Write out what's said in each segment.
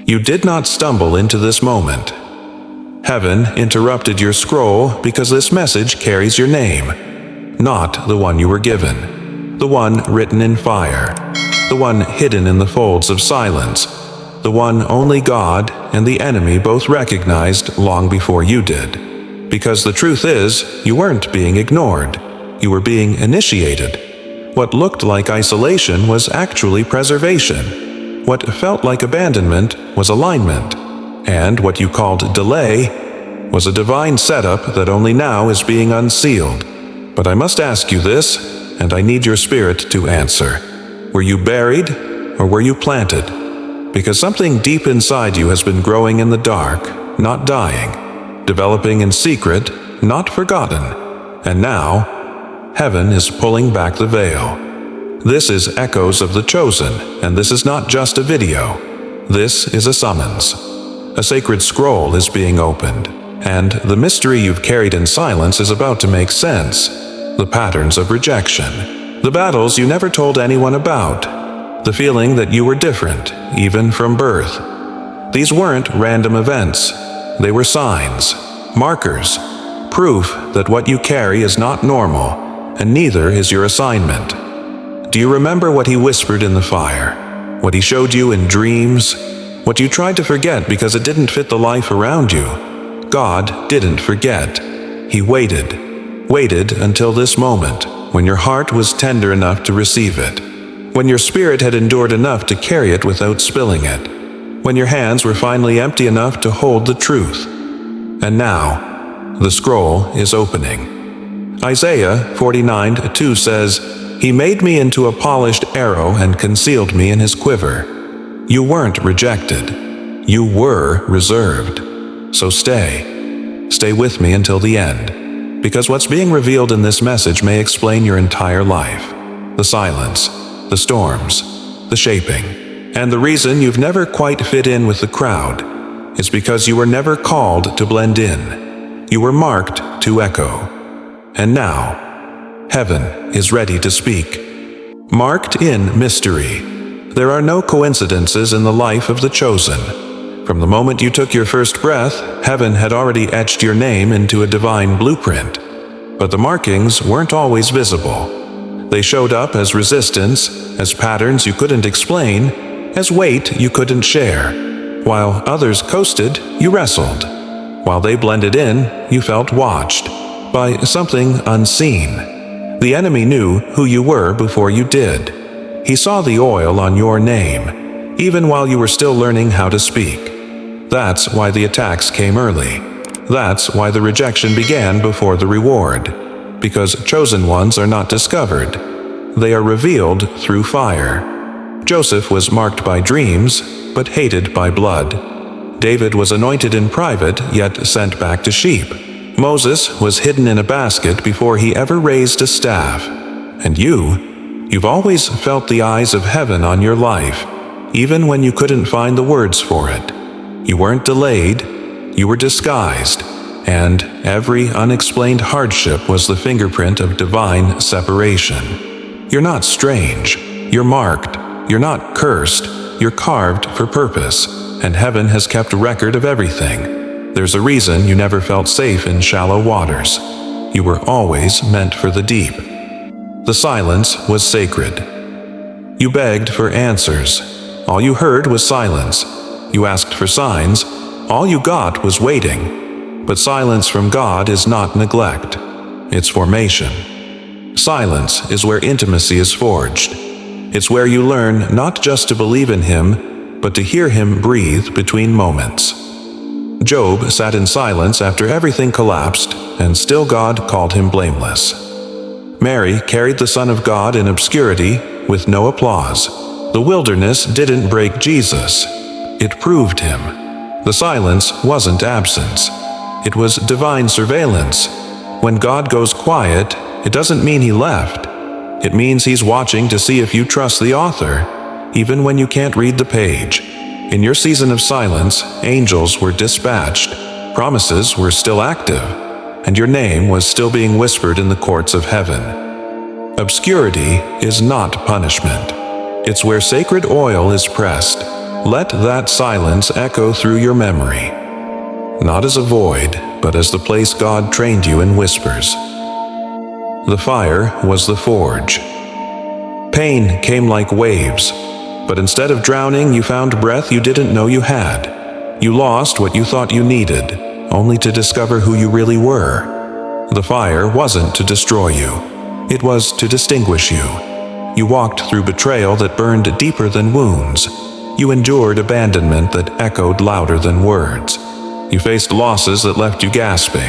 You did not stumble into this moment. Heaven interrupted your scroll because this message carries your name, not the one you were given, the one written in fire, the one hidden in the folds of silence, the one only God and the enemy both recognized long before you did. Because the truth is, you weren't being ignored. You were being initiated. What looked like isolation was actually preservation. What felt like abandonment was alignment. And what you called delay was a divine setup that only now is being unsealed. But I must ask you this, and I need your spirit to answer. Were you buried, or were you planted? Because something deep inside you has been growing in the dark, not dying, developing in secret, not forgotten. And now, heaven is pulling back the veil. This is Echoes of the Chosen, and this is not just a video. This is a summons. A sacred scroll is being opened, and the mystery you've carried in silence is about to make sense. The patterns of rejection. The battles you never told anyone about. The feeling that you were different, even from birth. These weren't random events. They were signs, markers, proof that what you carry is not normal, and neither is your assignment. Do you remember what he whispered in the fire? What he showed you in dreams? What you tried to forget because it didn't fit the life around you? God didn't forget. He waited until this moment, when your heart was tender enough to receive it, when your spirit had endured enough to carry it without spilling it, when your hands were finally empty enough to hold the truth. And now, the scroll is opening. Isaiah 49:2 says, "He made me into a polished arrow and concealed me in his quiver." You weren't rejected. You were reserved. So stay with me until the end. Because what's being revealed in this message may explain your entire life. The silence, the storms, the shaping. And the reason you've never quite fit in with the crowd is because you were never called to blend in. You were marked to echo. And now, heaven is ready to speak. Marked in mystery. There are no coincidences in the life of the chosen. From the moment you took your first breath, heaven had already etched your name into a divine blueprint. But the markings weren't always visible. They showed up as resistance, as patterns you couldn't explain, as weight you couldn't share. While others coasted, you wrestled. While they blended in, you felt watched by something unseen. The enemy knew who you were before you did. He saw the oil on your name, even while you were still learning how to speak. That's why the attacks came early. That's why the rejection began before the reward. Because chosen ones are not discovered. They are revealed through fire. Joseph was marked by dreams, but hated by blood. David was anointed in private, yet sent back to sheep. Moses was hidden in a basket before he ever raised a staff. And you've always felt the eyes of heaven on your life, even when you couldn't find the words for it. You weren't delayed, you were disguised, and every unexplained hardship was the fingerprint of divine separation. You're not strange, you're marked, you're not cursed, you're carved for purpose, and heaven has kept record of everything. There's a reason you never felt safe in shallow waters. You were always meant for the deep. The silence was sacred. You begged for answers. All you heard was silence. You asked for signs. All you got was waiting. But silence from God is not neglect. It's formation. Silence is where intimacy is forged. It's where you learn not just to believe in Him, but to hear Him breathe between moments. Job sat in silence after everything collapsed, and still God called him blameless. Mary carried the Son of God in obscurity with no applause. The wilderness didn't break Jesus. It proved Him. The silence wasn't absence. It was divine surveillance. When God goes quiet, it doesn't mean He left. It means He's watching to see if you trust the author, even when you can't read the page. In your season of silence, angels were dispatched. Promises were still active. And your name was still being whispered in the courts of heaven. Obscurity is not punishment. It's where sacred oil is pressed. let that silence echo through your memory, not as a void, but as the place God trained you in whispers. The fire was the forge. Pain came like waves, but instead of drowning, you found breath you didn't know you had. You lost what you thought you needed, only to discover who you really were. The fire wasn't to destroy you. It was to distinguish you. You walked through betrayal that burned deeper than wounds. You endured abandonment that echoed louder than words. You faced losses that left you gasping,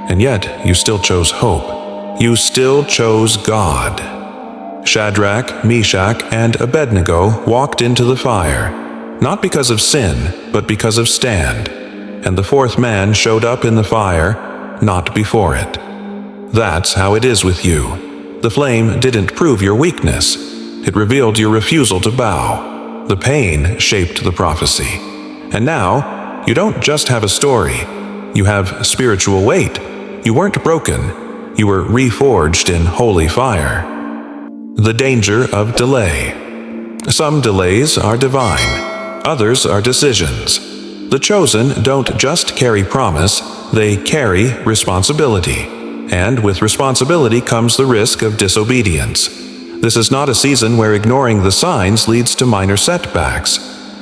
and yet you still chose hope. You still chose God. Shadrach, Meshach, and Abednego walked into the fire, not because of sin, but because of stand. And the fourth man showed up in the fire, not before it. That's how it is with you. The flame didn't prove your weakness. It revealed your refusal to bow. The pain shaped the prophecy. And now, you don't just have a story. You have spiritual weight. You weren't broken. You were reforged in holy fire. The danger of delay. Some delays are divine. Others are decisions. The chosen don't just carry promise, they carry responsibility. And with responsibility comes the risk of disobedience. This is not a season where ignoring the signs leads to minor setbacks.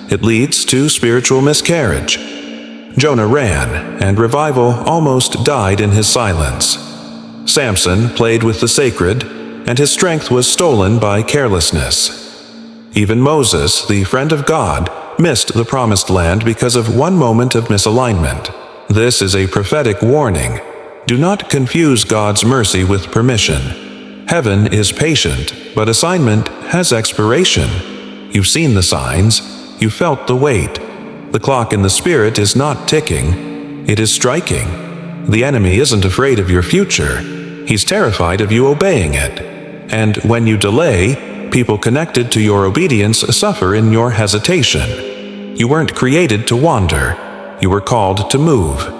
It leads to spiritual miscarriage. Jonah ran, and revival almost died in his silence. Samson played with the sacred, and his strength was stolen by carelessness. Even Moses, the friend of God, missed the promised land because of one moment of misalignment. This is a prophetic warning. Do not confuse God's mercy with permission. Heaven is patient, but assignment has expiration. You've seen the signs. You felt the weight. The clock in the Spirit is not ticking. It is striking. The enemy isn't afraid of your future. He's terrified of you obeying it. And when you delay, people connected to your obedience suffer in your hesitation. You weren't created to wander. You were called to move.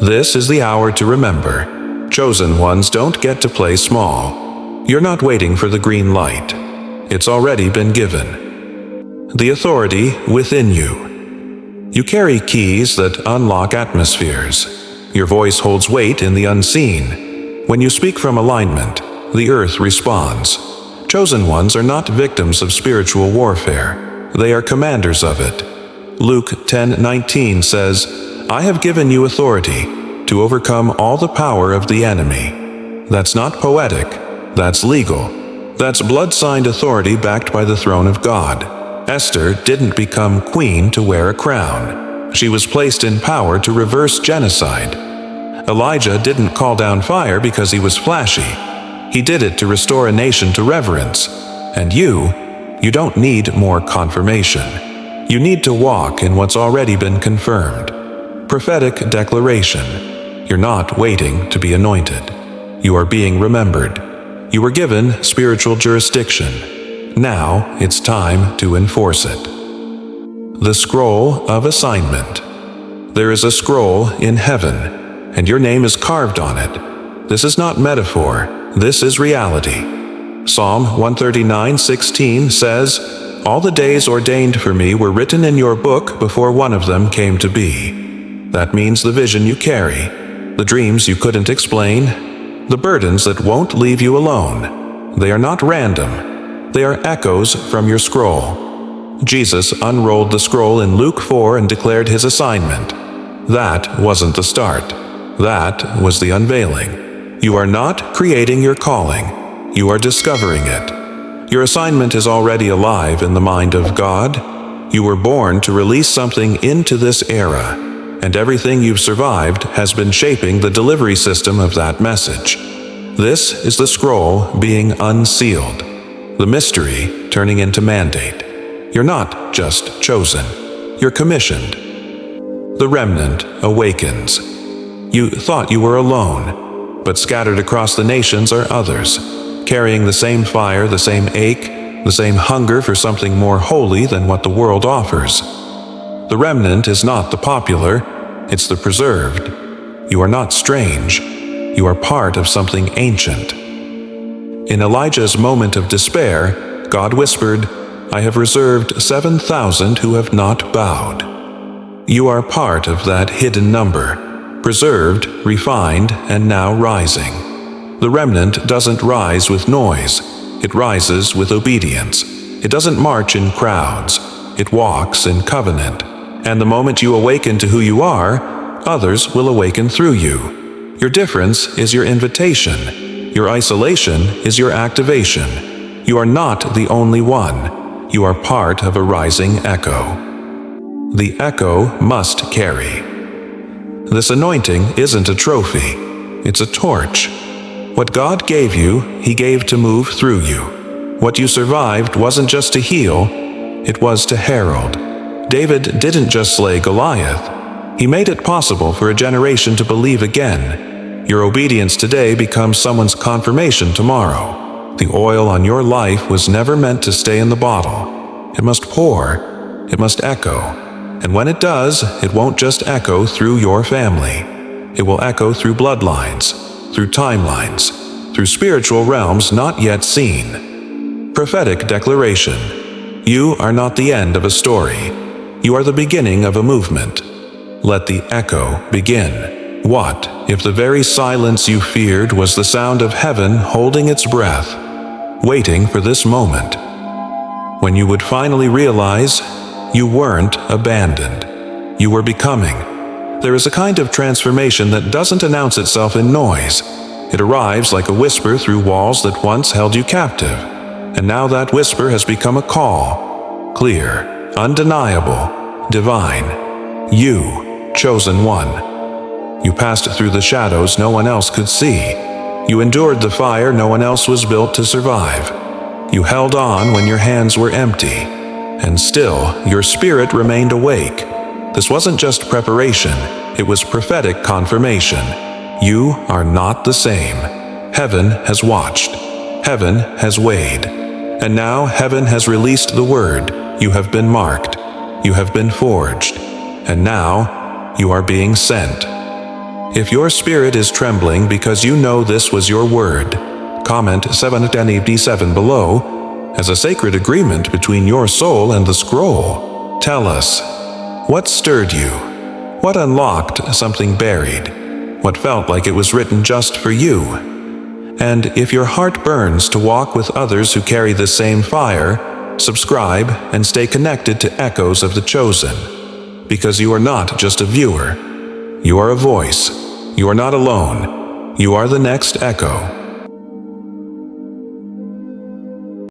This is the hour to remember. Chosen ones don't get to play small. You're not waiting for the green light. It's already been given. The authority within you. You carry keys that unlock atmospheres. Your voice holds weight in the unseen. When you speak from alignment, the earth responds. Chosen ones are not victims of spiritual warfare. They are commanders of it. Luke 10:19 says, "I have given you authority to overcome all the power of the enemy." That's not poetic. That's legal. That's blood-signed authority backed by the throne of God. Esther didn't become queen to wear a crown. She was placed in power to reverse genocide. Elijah didn't call down fire because he was flashy. He did it to restore a nation to reverence. And you don't need more confirmation. You need to walk in what's already been confirmed. Prophetic declaration. You're not waiting to be anointed. You are being remembered. You were given spiritual jurisdiction. Now it's time to enforce it. The scroll of assignment. There is a scroll in heaven, and your name is carved on it. This is not metaphor. This is reality. Psalm 139:16 says, "All the days ordained for me were written in your book before one of them came to be." That means the vision you carry, the dreams you couldn't explain, the burdens that won't leave you alone. They are not random. They are echoes from your scroll. Jesus unrolled the scroll in Luke 4 and declared his assignment. That wasn't the start. That was the unveiling. You are not creating your calling. You are discovering it. Your assignment is already alive in the mind of God. You were born to release something into this era, and everything you've survived has been shaping the delivery system of that message. This is the scroll being unsealed, the mystery turning into mandate. You're not just chosen. You're commissioned. The remnant awakens. You thought you were alone, but scattered across the nations are others, carrying the same fire, the same ache, the same hunger for something more holy than what the world offers. The remnant is not the popular, it's the preserved. You are not strange. You are part of something ancient. In Elijah's moment of despair, God whispered, I have reserved 7,000 who have not bowed. You are part of that hidden number, preserved, refined, and now rising. The remnant doesn't rise with noise. It rises with obedience. It doesn't march in crowds. It walks in covenant. And the moment you awaken to who you are, others will awaken through you. Your difference is your invitation. Your isolation is your activation. You are not the only one. You are part of a rising echo. The echo must carry. This anointing isn't a trophy. It's a torch. What God gave you, He gave to move through you. What you survived wasn't just to heal, it was to herald. David didn't just slay Goliath. He made it possible for a generation to believe again. Your obedience today becomes someone's confirmation tomorrow. The oil on your life was never meant to stay in the bottle. It must pour. It must echo. And when it does, it won't just echo through your family. It will echo through bloodlines, through timelines, through spiritual realms not yet seen. Prophetic declaration. You are not the end of a story. You are the beginning of a movement. Let the echo begin. What if the very silence you feared was the sound of heaven holding its breath, waiting for this moment? When you would finally realize you weren't abandoned. You were becoming. There is a kind of transformation that doesn't announce itself in noise. It arrives like a whisper through walls that once held you captive. And now that whisper has become a call. Clear, undeniable, divine. You, chosen one. You passed through the shadows no one else could see. You endured the fire no one else was built to survive. You held on when your hands were empty. And still, your spirit remained awake. This wasn't just preparation, it was prophetic confirmation. You are not the same. Heaven has watched. Heaven has weighed. And now heaven has released the word. You have been marked. You have been forged. And now, you are being sent. If your spirit is trembling because you know this was your word, comment 7:7 below, as a sacred agreement between your soul and the scroll. Tell us, what stirred you? What unlocked something buried? What felt like it was written just for you? And if your heart burns to walk with others who carry the same fire, subscribe and stay connected to Echoes of the Chosen. Because you are not just a viewer. You are a voice. You are not alone. You are the next echo.